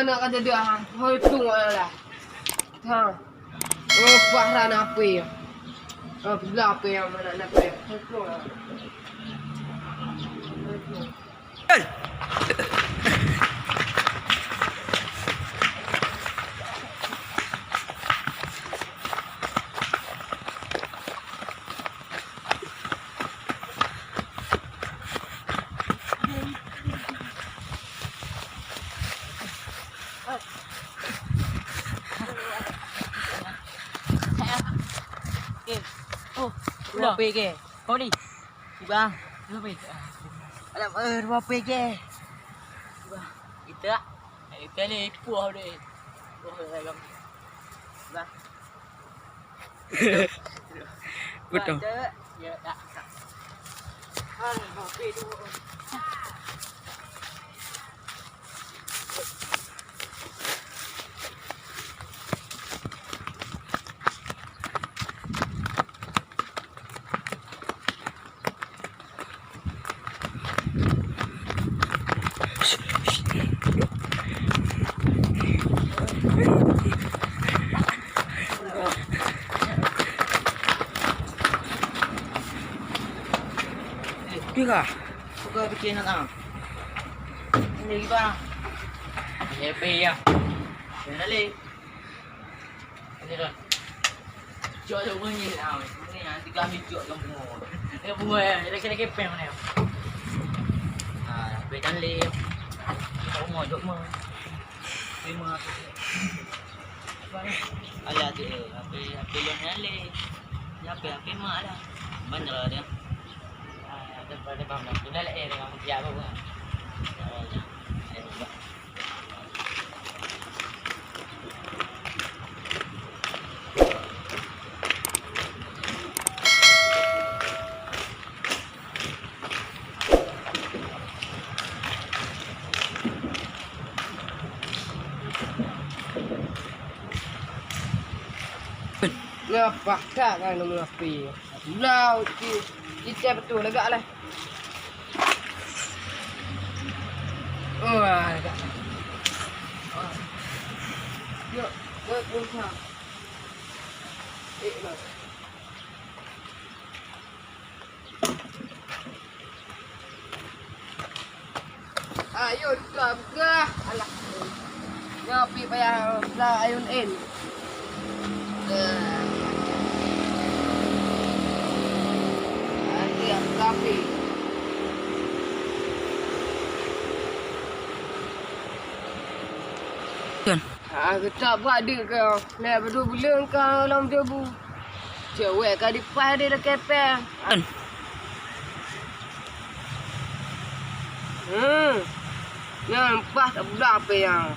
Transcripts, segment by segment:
nak kata dia hitung lah. Ha. Oh, paharan apa ya? Apa yang mana nak apa? Hitung lah. Oh, berapa ke? Kau ni. Bang, berapa? Alam berapa ke? Bang, kita ni puah deh. Puah lagi. Bang. Betul. Ya, tak. Berapa tu? Kira, kau bikin nak ini gimana? Ini apa ya? Ini lagi. Ini kan. Jual tu bunyi lah. Ini nanti kami jual kamu. Ini bunga ya. Jadi kena kepeng mana? Bedan leh. Kau mau jok mau? Lima. Ada tu. Apa yang leh? Apa mah ada. Banyak lah dia. Pada bang dah sudah lah dengan dia apa pun. Ngapa tak kan nama api? Lau kita betul agak lah. Oh, agak. Yo, buka. Lah. Ayo buka. Alah. Ngapi payah lah ayun in. Kafe. Kan? Kita berada kau. Nak berdua bulan kau dalam debu. Cewek kau di pas dia dah kepeng. Kan? Nampak tak budak apa yang.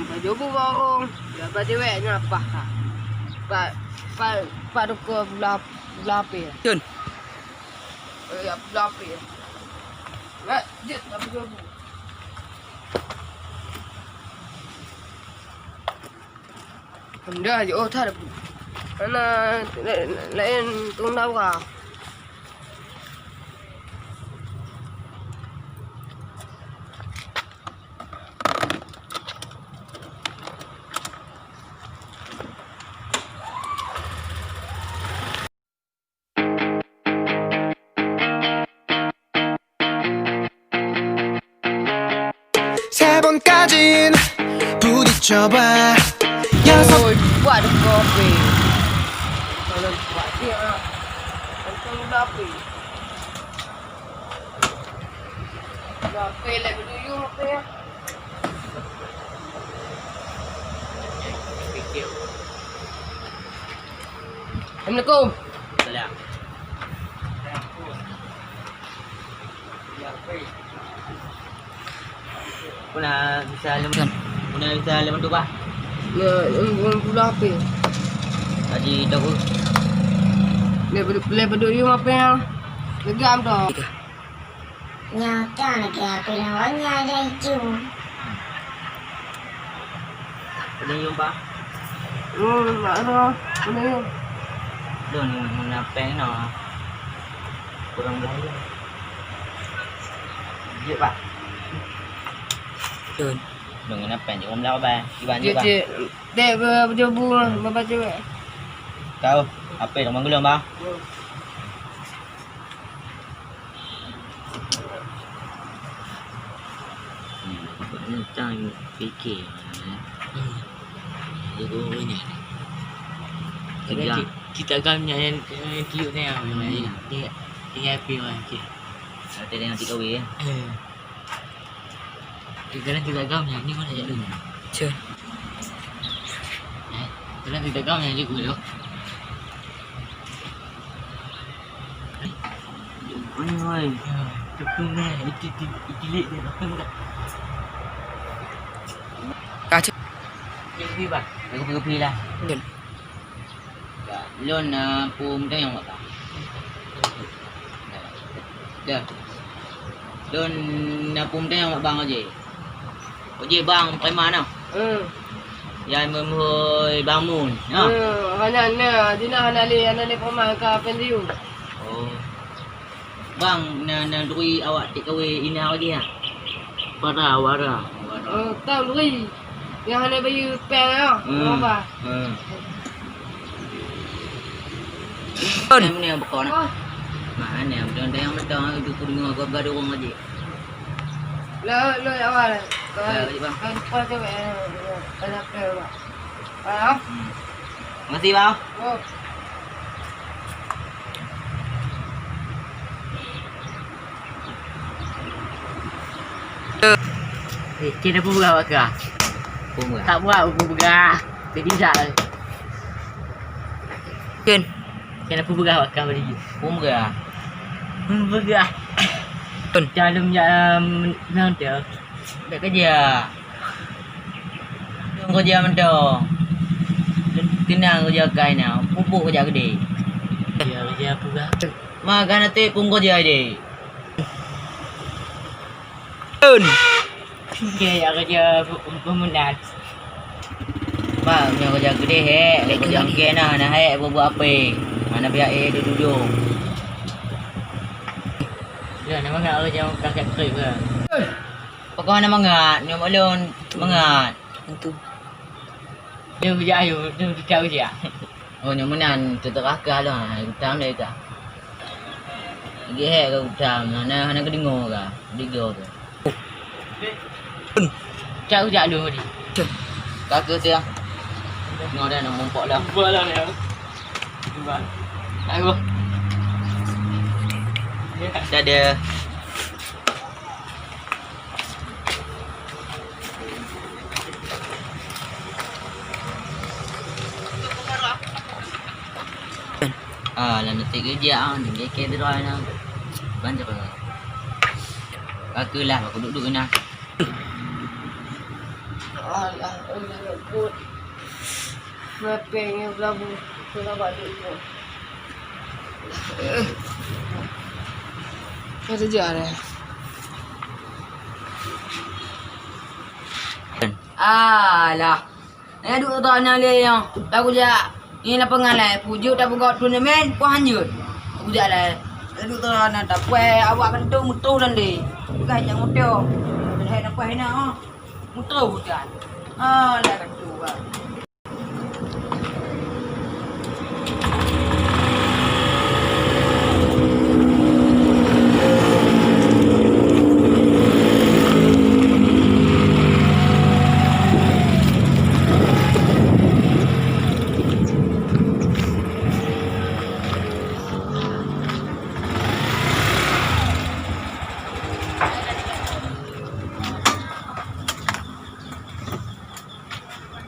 Baju bu barong. Dapat cewek nampak tak. Pak duka budak apa ya? Kan? Ya budak apa ya? Nak dia tak baju bu. Dah je, oh tak ada. Mana lain tunggu apa? 세 번까진 부딪혀봐 여섯 buat kopi. Kalau buat dia, kalau kopi. Kopi lagi dulu apa ya? Assalamualaikum. Salam. Puna bisa lemon. Puna bisa lemon tu bah. Budak apa? Tadi dah pun. Lepas dulu apa yang gegam tu? Nyata lagi apa namanya ada itu. Puna jumpa. Tak ada. Puna. Don menapeng no. Kurang belanja. Ya pak. Don. Đừng có nắp bèn chứ không lao ba. Đi bàn Dia như ba. dia dek berjobu membaca. Kau apa yang manggil yang bang? Tang fikir. Itu banyak. Kita akan menyanyi tiup ni ah. Dia tinggal api lah. Ada yang tiga weh. Kita tidak akan menyanyi mana jadi. Cuk. Kita tidak akan menyanyi dulu. Oi, cepat ni. Ikilik dia apa tak? Kacau. Yang pi ba? Aku pi lah. Betul. Lon pum dah yang apa? Dah. Lon pum dah yang bang aje. Aje bang pai mana? Yang memhoi bangun. Ha. Hanana, dina hanale pemah ka pendiu. Oh. Bang, na dui awak take away ina lagi ha. Wara. Tahu lui. Yang hana bayu peng ah. Apa? Kan ni bakon. Mana dan yang datang itu kudu ngagap gaduh orang aje. Lo awal. Lagi bang. Kan kau tu ada apa? Ah. Makasih bang. Oh. Kita pun berah ke? Tak buat pun berah. Jadi tak. Ken. Kita pun berah ke balik. Pun berah. Berah. Dalam jam nanti. Tak kerja. Kerja mana? Kenang kerja kain nak. Pupuk kerja gede. Kerja berah. Makan nanti pun kerja dia. Kerja pemenat. Bang, yang kerja gede lek kerja angke nah buat apa? Mana biar duduk. Ya, nama ngak kerja kakek trip ke. Pokok nama ngak, ni malon mangat. Itu. Dia kerja ayu, dia cakap kerja. Oh, nyamunan teterakah lah, utang dia ke. Dia ke utang, hana kedengar ke. Digo tu. Cak kerja dulu ni. Kakak dia. Tengok dah nak mumpuk dah. Buat lah ni. Buat. Aku. Dah ada. Lah nanti kerja ni dia kira nak. Banyak lah. Kakak lah aku duduk kena. Alah, put. Mepeng yang belabu. Kena balik tu. Kerja dah. Alah. Duduk tak nak le yang. Tak kerja. Ini lah pengalai. Pujuk tak buka turnamen. Kau hanjut. Kerja lah. Duduk tak nak tak puai. Awak kentung mutu dan le. Bukan yang mutu. Dah nak puai nak. Mutu bukan. Lah kentung lah.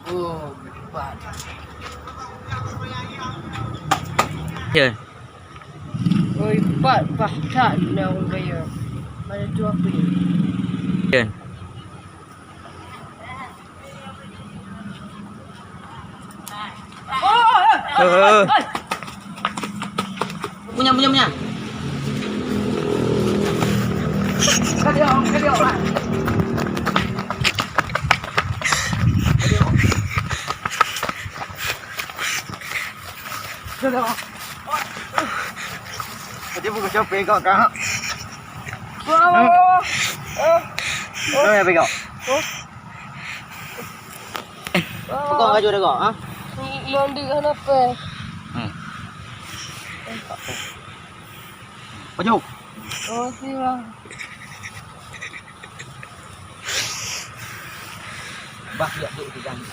Oh, cepat. Chơi. Oi, cepat. Tak nak orang kaya. Mana tu apa ni? Chơi. Punya. Kau lah. Dia bukan siapa kau kak. Oh. Kau yang pegang. Kau kaju dah kau, ha? Mandi kenapa? Pajuk. Oh, siapa? Bah, ya duduk di dalam.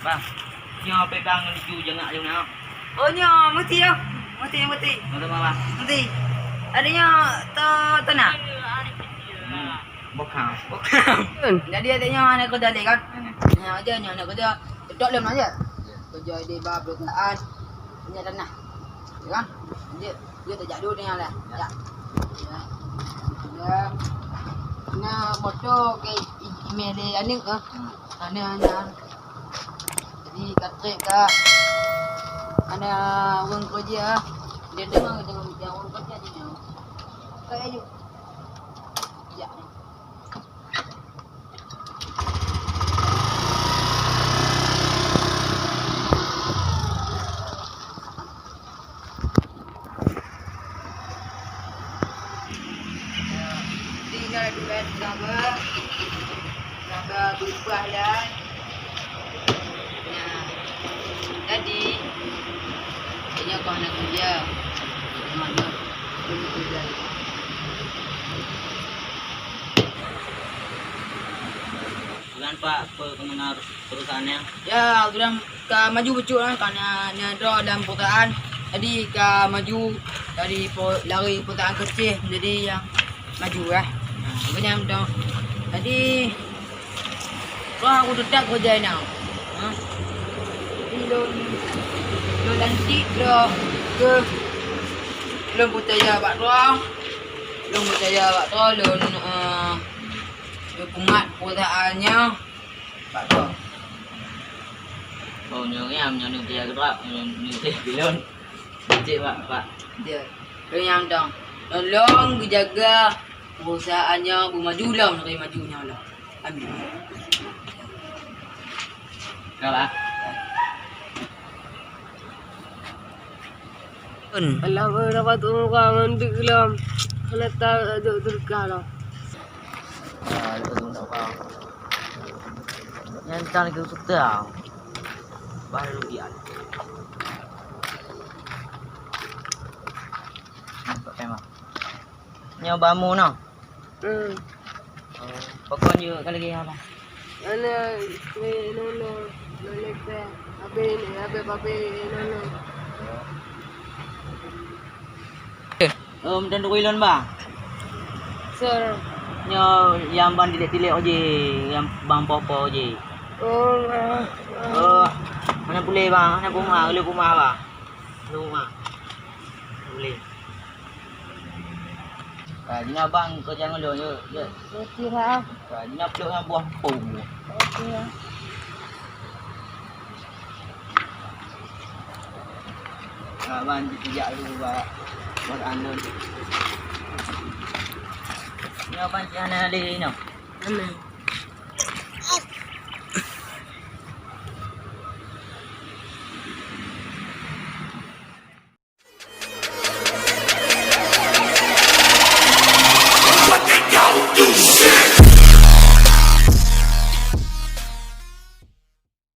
Bang, nyo pegang laju jengak je nak. Oh nya, mesti ya. Mesti. Mana bang? Mesti. Adanya to nak. Bokam. Jadi adanya anak kerja dia kan. Nah, aja nya anak kerja. Dok lem aja. Kerja di bab perusahaan. Punya tanah. Ya kan? Dia tak jadu dengan lah. Ya. Ya. Nah, motor ke email dia ni ke. Ana. Jadi katrik ke. Ana orang kerja. Dia dengar jangan orang kerja je ni. Kayak aja. Ya. Tinggal duit sabar berubah dah. Nah, tadi kayaknya kau nak kerja. Mana? Belum kerja. Bulan Pak, pengenar perusahaannya. Ya, sudah ke maju betul kan karena ada dalam perusahaan. Jadi ke maju dari lari perusahaan kecil menjadi yang maju lah. Banyak dah. Jadi wah aku tetap kerja ni. Ha? Lo nanti lo ke lo percaya bak roh. Lo percaya bak roh lo pumat perusahaannya bak roh. Oh, nyam ni dia gerak, ni dia bilon. Cik Pak. Dia yang dong. Tolong dijaga perusahaannya bermaju lah, nak majunya lah. Amin. Kalah. Alah, berapa tu orang mandi kelam. Kena tak ada terkah lah. Lepas tu tak faham. Yang tak nak kita. Baru dia. Nampak kan mak? Nyawa bamu no. Pokok juga kali lagi apa? Ana nono lekte. Abe nono. Dan duilon ba? Sir. Nyo yang ban dilek-dilek oje, yang bang popo oje. Oh. Mana boleh bang? Mana rumah? Boleh rumah ba? Rumah. Boleh. Jina bang kau jangan lo je. Okey lah. Jina peluk dengan buah pom. Okey lah. Bang sejak dulu ba. Buat anu. Ni abang jangan ada ni no. Amin.